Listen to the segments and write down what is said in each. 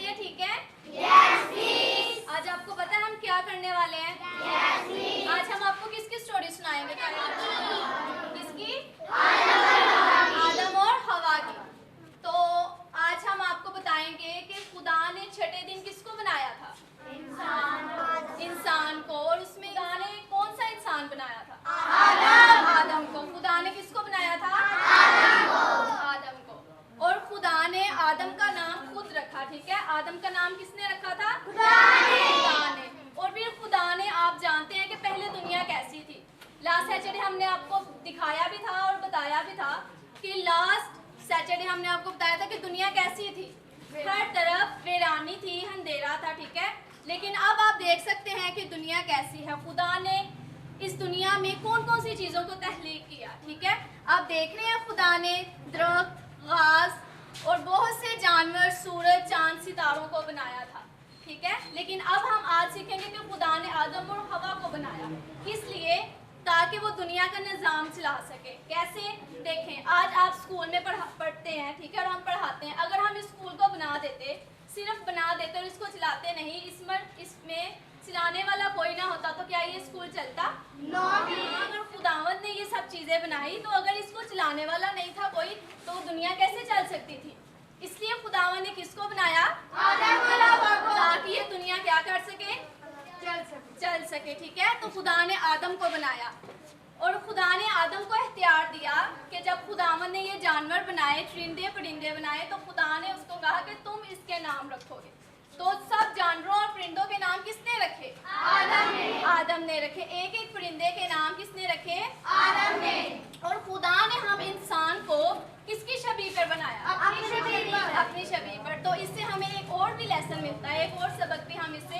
कैसे हैं? ठीक है? Yes, please. आज आपको पता है हम क्या करने वाले हैं? Yes, please. आज हम आपको किसकी स्टोरी सुनाएंगे? किसकी? आदम और हवा की। तो आज हम आपको बताएंगे कि खुदा ने छठे दिन किसको बनाया था? इंसान को। और उसमें खुदा ने कौन सा इंसान बनाया था? आदम को। खुदा ने किसको बनाया था? आदम को। और खुदा ने आदम का नाम खुद रखा, ठीक है? आदम का नाम किसने रखा था? खुदा ने। और फिर खुदा ने, आप जानते हैं कि पहले दुनिया कैसी थी। लास्ट सैटरडे हमने आपको दिखाया भी था और बताया भी था कि लास्ट सैटरडे हमने आपको बताया था कि दुनिया कैसी थी। हर तरफ वीरानी थी, अंधेरा था, ठीक है? लेकिन अब आप देख सकते हैं कि दुनिया कैसी है। खुदा ने इस दुनिया में कौन कौन सी चीज़ों को तख्लीक किया, ठीक है? आप देख रहे हैं खुदा ने दरख्त, घास और बहुत से जानवर, सूरज, चांद, सितारों को बनाया था, ठीक है? लेकिन अब हम आज सीखेंगे कि खुदा ने आदम और हवा को बनाया किस लिए? ताकि वो दुनिया का निज़ाम चला सके। कैसे? देखें, आज आप स्कूल में पढ़ते हैं, ठीक है? और हम पढ़ाते हैं। अगर हम इस स्कूल को बना देते, सिर्फ बना देते और इसको चलाते नहीं, इसमें चलाने वाला कोई ना होता तो क्या ये स्कूल चलता? अगर खुदावंद ने ये सब चीज़ें बनाई तो अगर इसको चलाने वाला नहीं था कोई तो दुनिया कैसे चल सकती थी? इसलिए खुदावंद ने किसको बनाया? ताकि ये दुनिया क्या कर सके? चल सके, ठीक है? तो खुदा ने आदम को बनाया और खुदा ने आदम को इख्तियार दिया कि जब खुदावंद ने ये जानवर बनाए, चरिंदे परिंदे बनाए, तो खुदा ने उसको कहा कि तुम इसके नाम रखोगे। तो सब जानवरों और परिंदों के नाम किसने रखे? आदम ने रखे। एक एक परिंदे के नाम किसने रखे? आदम ने। और खुदा ने हम इंसान को किसकी शबीह पर बनाया? अपनी शबीह पर। तो इससे हमें एक और भी लेसन मिलता है, एक और सबक भी हम इससे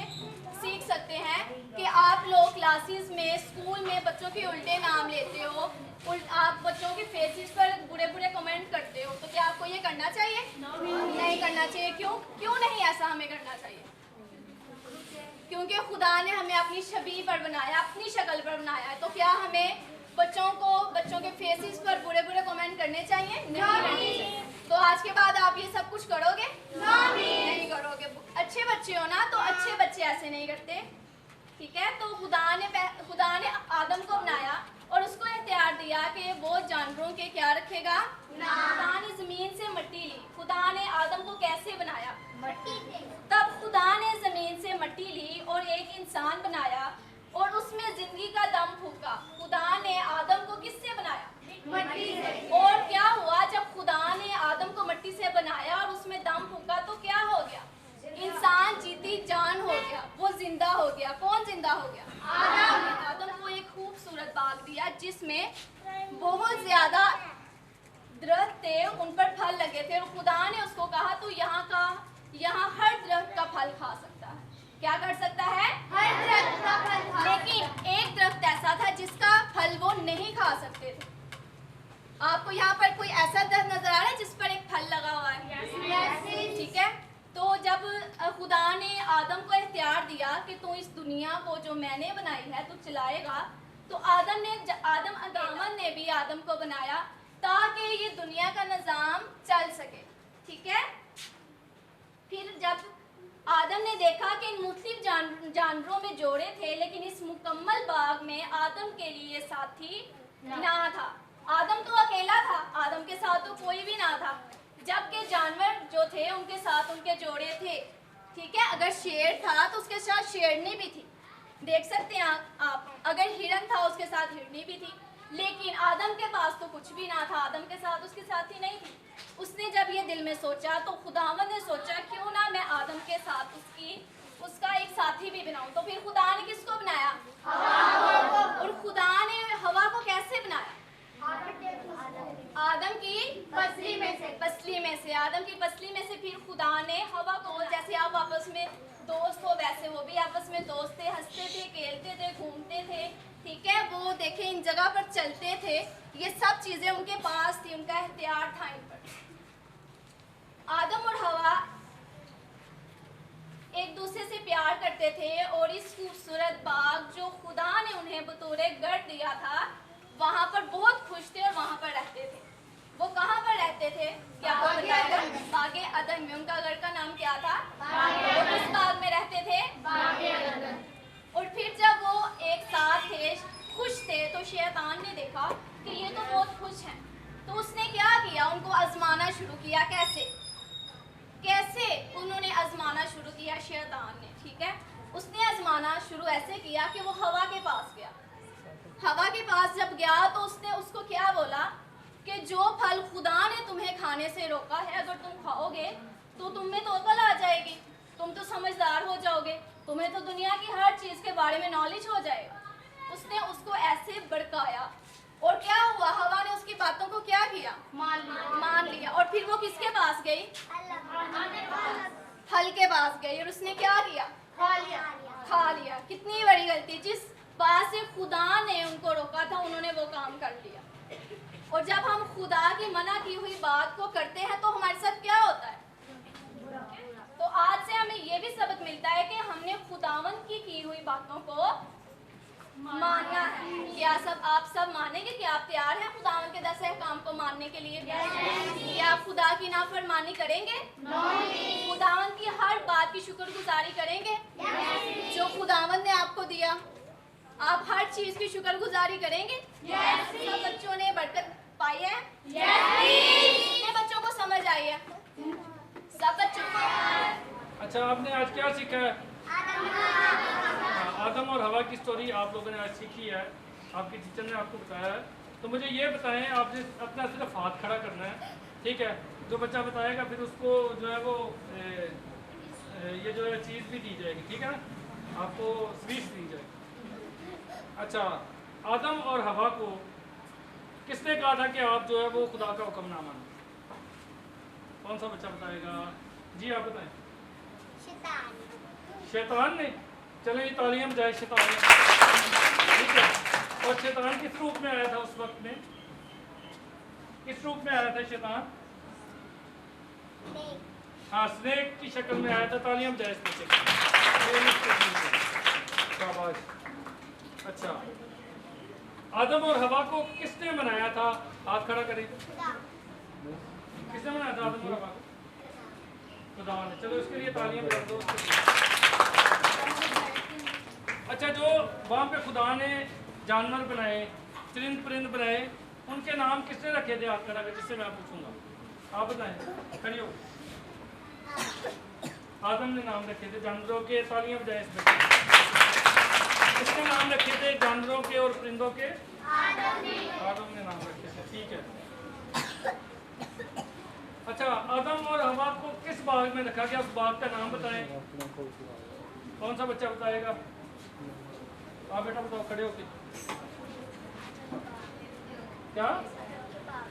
सीख सकते हैं कि आप लोग क्लासेस में, स्कूल में बच्चों के उल्टे नाम लेते हो, आप बच्चों के फेसेस पर बुरे बुरे कमेंट करते हो, तो क्या आपको ये करना चाहिए? नहीं करना चाहिए। क्यों नहीं ऐसा हमें करना चाहिए? क्योंकि खुदा ने हमें अपनी शबीह पर बनाया, अपनी शक्ल पर बनाया है। तो क्या हमें बच्चों के फेसेस पर बुरे बुरे कमेंट करने चाहिए? नहीं करने चाहिए। तो आज के बाद आप ये सब कुछ करोगे? नहीं करोगे। अच्छे बच्चे हो ना, तो अच्छे बच्चे ऐसे नहीं करते, ठीक है? तो खुदा ने आदम को बनाया और उसको इख्तियार दिया कि वो जानवरों के क्या रखेगा? खुदा ने जमीन से मिट्टी ली। खुदा ने आदम को कैसे बनाया? मट्टी से। तब खुदा ने जमीन से मिट्टी ली और एक इंसान बनाया और उसमें जिंदगी का दम फूंका। खुदा ने आदम को किससे बनाया? मट्टी से। और क्या हुआ जब खुदा ने आदम को मिट्टी से बनाया और उसमें दम फूंका तो क्या हो गया? इंसान जीती जान हो गया, वो जिंदा हो गया। कौन जिंदा हो गया? आदम को एक खूबसूरत बाग दिया जिसमें बहुत ज्यादा दरख्त थे, उन पर फल लगे थे और खुदा ने उसको कहा तो यहाँ हर दरख्त का फल खा सकता है। क्या कर सकता है? हर दरख्त का फल खा। लेकिन एक दरख्त ऐसा था जिसका फल वो नहीं खा सकते थे। आपको यहाँ पर कोई ऐसा दरख्त नजर आ रहा है जिस पर एक फल लगा हुआ है? ठीक है। तो जब खुदा ने आदम को इख्तियार दिया कि तू इस दुनिया को जो मैंने बनाई है तू चलाएगा, तो खुदावंद ने भी आदम को बनाया ताकि ये दुनिया का निज़ाम चल सके, ठीक है? फिर जब आदम ने देखा कि इन मुख्तलिफ जानवरों में जोड़े थे लेकिन इस मुकम्मल बाग में आदम के लिए साथी ना था। आदम तो अकेला था, आदम के साथ तो कोई भी ना था, जबकि जानवर जो थे उनके साथ उनके जोड़े थे, ठीक है? अगर शेर था तो उसके साथ शेरनी भी थी, देख सकते हैं आप। अगर हिरन था उसके साथ हिरनी भी थी। लेकिन आदम के पास तो कुछ भी ना था, आदम के साथ उसकी साथी नहीं थी। उसने जब ये दिल में सोचा तो खुदावंद ने सोचा क्यों ना मैं आदम के साथ उसका एक साथी भी बनाऊं। तो फिर खुदा ने किसको बनाया? और खुदा ने हवा को कैसे बनाया? आदम की पसली में से। आदम की पसली में से फिर खुदा ने हवा को, जैसे आप आपस में दोस्त हो वैसे वो भी आपस में दोस्त थे, हंसते थे, खेलते थे, घूमते थे, ठीक है? वो देखे इन जगह पर चलते थे, ये सब चीजें उनके पास थी, उनका इख्तियार था इन पर। आदम और हवा एक दूसरे से प्यार करते थे और इस खूबसूरत बाग जो खुदा ने उन्हें बतौर घर दिया था वहाँ पर बहुत खुश थे और वहाँ पर रहते थे। वो कहाँ पर रहते थे? क्या आपको बताएगा? बागे अदन में। उनका घर का नाम क्या था? उनको आजमाना शुरू किया। कैसे कैसे उन्होंने आजमाना शुरू किया शैतान ने, ठीक है। उसने आजमाना शुरू ऐसे किया कि वो हवा के पास गया। हवा के पास जब गया तो उसने उसको क्या बोला कि जो फल खुदा ने तुम्हें खाने से रोका है, अगर तुम खाओगे तो तुम में तो अकल आ जाएगी, तुम तो समझदार हो जाओगे, तुम्हें तो दुनिया की हर चीज़ के बारे में नॉलेज हो जाएगा। उसने उसको ऐसे भड़काया और क्या हुआ, हवा ने उसकी बातों को क्या किया, मान लिया। और फिर वो किसके पास गई, फल के पास गई और उसने क्या किया, खा लिया। कितनी बड़ी गलती, जिस बात से खुदा ने उनको रोका था उन्होंने वो काम कर लिया। और जब हम खुदा की मना की हुई बात को करते हैं तो हमारे साथ क्या होता है। तो आज से हमें ये भी सबक मिलता है कि हमने खुदावन की हुई बातों को मानना है। क्या आप सब मानेंगे कि आप तैयार हैं खुदावन के 10 अहकाम को मानने के लिए? क्या आप खुदा की नाफरमानी करेंगे? खुदावन की हर बात की शुक्रगुजारी करेंगे जो खुदावन ने आपको दिया? आप हर चीज की शुक्रगुजारी करेंगे? सब बच्चों ने बरकत पाई है? कितने बच्चों को समझ आई है? सब बच्चों को। अच्छा, आपने आज क्या सीखा है? आदम और हवा की स्टोरी आप लोगों ने आज सीखी है, आपकी टीचर ने आपको बताया है। तो मुझे ये बताएं, आपने अपना सिर्फ हाथ खड़ा करना है, ठीक है। जो बच्चा बताएगा फिर उसको जो है वो ये जो है चीज़ भी दी जाएगी, ठीक है ना, आपको स्वीट्स दी जाएगी। अच्छा, आदम और हवा को किसने कहा था कि आप जो है वो खुदा का हुक्म ना मानो? कौन सा बच्चा बताएगा? जी आप बताएं। शैतान ने। चलो ये तालियां बजाए शैतान ने, ठीक है। और शैतान किस रूप में आया था उस वक्त में? किस रूप में आया था शैतान? हाँ, स्नेक की शक्ल में आया था। तालियां बजाए इसमें से। शाबाश। अच्छा, आदम और हवा को किसने बनाया था? हाथ खड़ा करें। किसने बनाया था आदम और हवा को? खुदा ने। चलो इसके लिए तालियां बजा दो। अच्छा, जो वहाँ पे खुदा ने जानवर बनाए, चरिंद परिंद बनाए, उनके नाम किसने रखे थे? हाथ खड़ा कर, जिससे मैं पूछूंगा। आप बताएं, खड़ी हो। आदम ने नाम रखे थे जानवरों के। तालियां बजाएं इसमें। किसने नाम रखे थे जानवरों के और परिंदों के? आदम ने नाम रखे थे, ठीक है। अच्छा, आदम और हवा को किस बाग में रखा गया? उस बाग का नाम बताएं। कौन सा बच्चा बताएगा? आप बेटा बताओ, खड़े होके। क्या?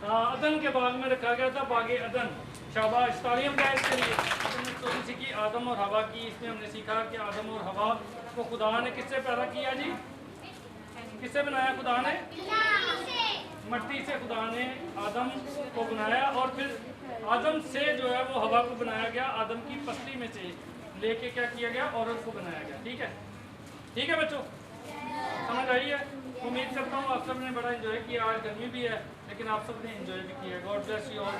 हाँ, अदन के बाग में रखा गया था, बागे अदन। शाबाश, तालियां बजाएं इसके लिए। हमने स्टोरी सीखी आदम और हवा की। इसमें हमने सीखा कि आदम और हवा को खुदा ने किससे पैदा किया जी? किससे बनाया खुदा ने? मट्टी से खुदा ने आदम को बनाया और फिर आदम से जो है वो हवा को बनाया गया। आदम की पसली में से लेके क्या किया गया? औरत को बनाया गया, ठीक है। ठीक है बच्चों, समझ आई है? उम्मीद करता हूँ आप सब ने बड़ा एंजॉय किया। आज गर्मी भी है लेकिन आप सब ने एंजॉय भी किया। God bless you all.